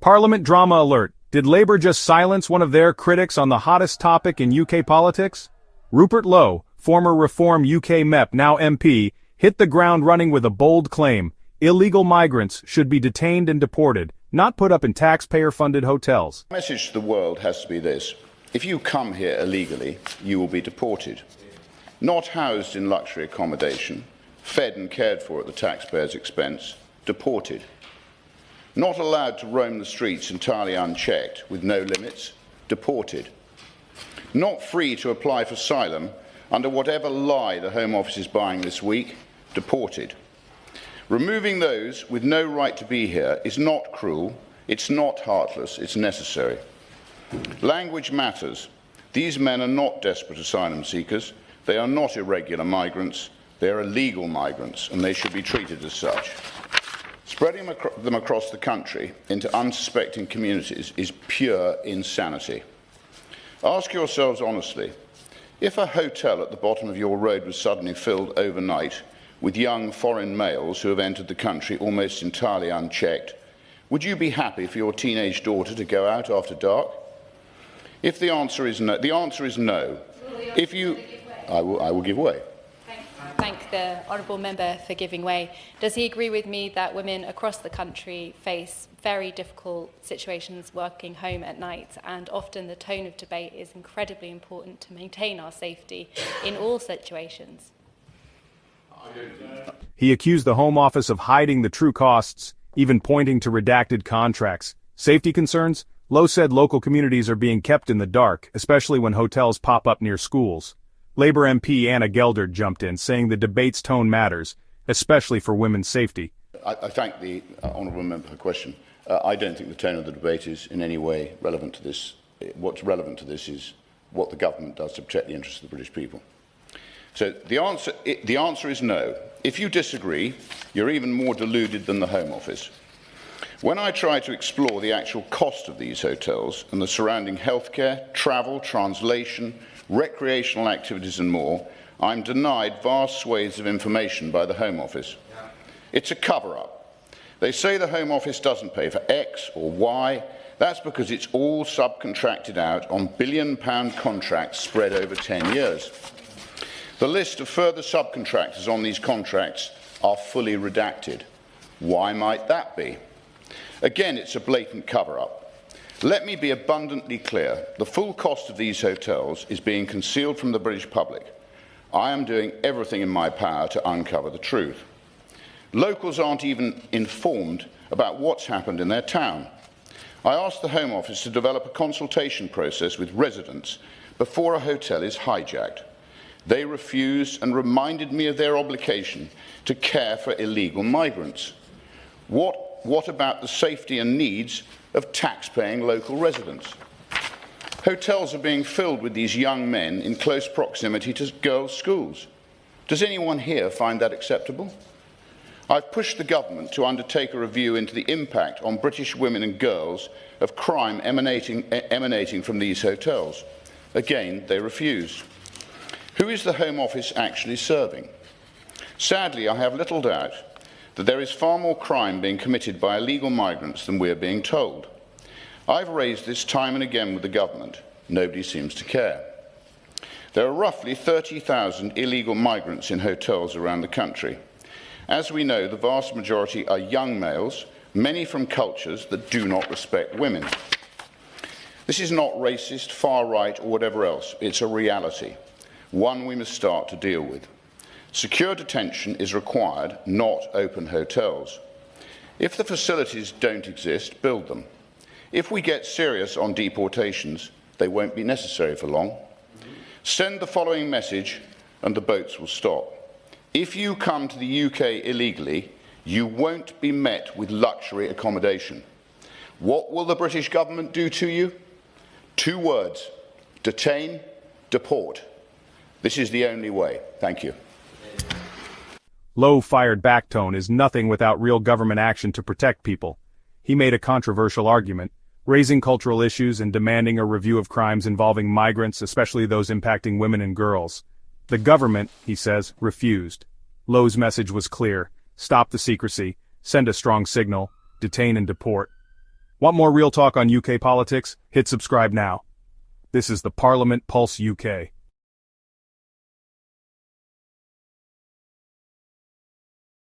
Parliament drama alert. Did Labour just silence one of their critics on the hottest topic in UK politics? Rupert Lowe, former Reform UK MEP, now MP, hit the ground running with a bold claim. Illegal migrants should be detained and deported, not put up in taxpayer-funded hotels. The message to the world has to be this. If you come here illegally, you will be deported. Not housed in luxury accommodation, fed and cared for at the taxpayer's expense, deported. Not allowed to roam the streets entirely unchecked, with no limits, deported. Not free to apply for asylum under whatever lie the Home Office is buying this week, deported. Removing those with no right to be here is not cruel, it's not heartless, it's necessary. Language matters. These men are not desperate asylum seekers, they are not irregular migrants, they are illegal migrants, and they should be treated as such. Spreading them across the country into unsuspecting communities is pure insanity. Ask yourselves honestly, if a hotel at the bottom of your road was suddenly filled overnight with young foreign males who have entered the country almost entirely unchecked, would you be happy for your teenage daughter to go out after dark? If the answer is no, the answer is no. If you, I will give way. Thank the honourable member for giving way. Does he agree with me that women across the country face very difficult situations working home at night, and often the tone of debate is incredibly important to maintain our safety in all situations? He accused the Home Office of hiding the true costs, even pointing to redacted contracts. Safety concerns? Lowe said local communities are being kept in the dark, especially when hotels pop up near schools. Labour MP Anna Gelderd jumped in, saying the debate's tone matters, especially for women's safety. I thank the honourable member for the question. I don't think the tone of the debate is in any way relevant to this. What's relevant to this is what the government does to protect the interests of the British people. So the answer is no. If you disagree, you're even more deluded than the Home Office. When I try to explore the actual cost of these hotels and the surrounding healthcare, travel, translation, recreational activities and more, I'm denied vast swathes of information by the Home Office. It's a cover-up. They say the Home Office doesn't pay for X or Y. That's because it's all subcontracted out on billion-pound contracts spread over 10 years. The list of further subcontractors on these contracts are fully redacted. Why might that be? Again, it's a blatant cover-up. Let me be abundantly clear. The full cost of these hotels is being concealed from the British public. I am doing everything in my power to uncover the truth. Locals aren't even informed about what's happened in their town. I asked the Home Office to develop a consultation process with residents before a hotel is hijacked. They refused and reminded me of their obligation to care for illegal migrants. What about the safety and needs of tax-paying local residents? Hotels are being filled with these young men in close proximity to girls' schools. Does anyone here find that acceptable? I've pushed the government to undertake a review into the impact on British women and girls of crime emanating from these hotels. Again, they refused. Who is the Home Office actually serving? Sadly, I have little doubt that there is far more crime being committed by illegal migrants than we are being told. I've raised this time and again with the government. Nobody seems to care. There are roughly 30,000 illegal migrants in hotels around the country. As we know, the vast majority are young males, many from cultures that do not respect women. This is not racist, far right, or whatever else. It's a reality, one we must start to deal with. Secure detention is required, not open hotels. If the facilities don't exist, build them. If we get serious on deportations, they won't be necessary for long. Send the following message and the boats will stop. If you come to the UK illegally, you won't be met with luxury accommodation. What will the British government do to you? 2 words: detain, deport. This is the only way. Thank you. Low-fired back tone is nothing without real government action to protect people. He made a controversial argument, raising cultural issues and demanding a review of crimes involving migrants, especially those impacting women and girls. The government, he says, refused. Lowe's message was clear: stop the secrecy, send a strong signal, detain and deport. Want more real talk on UK politics? Hit subscribe now. This is the Parliament Pulse UK.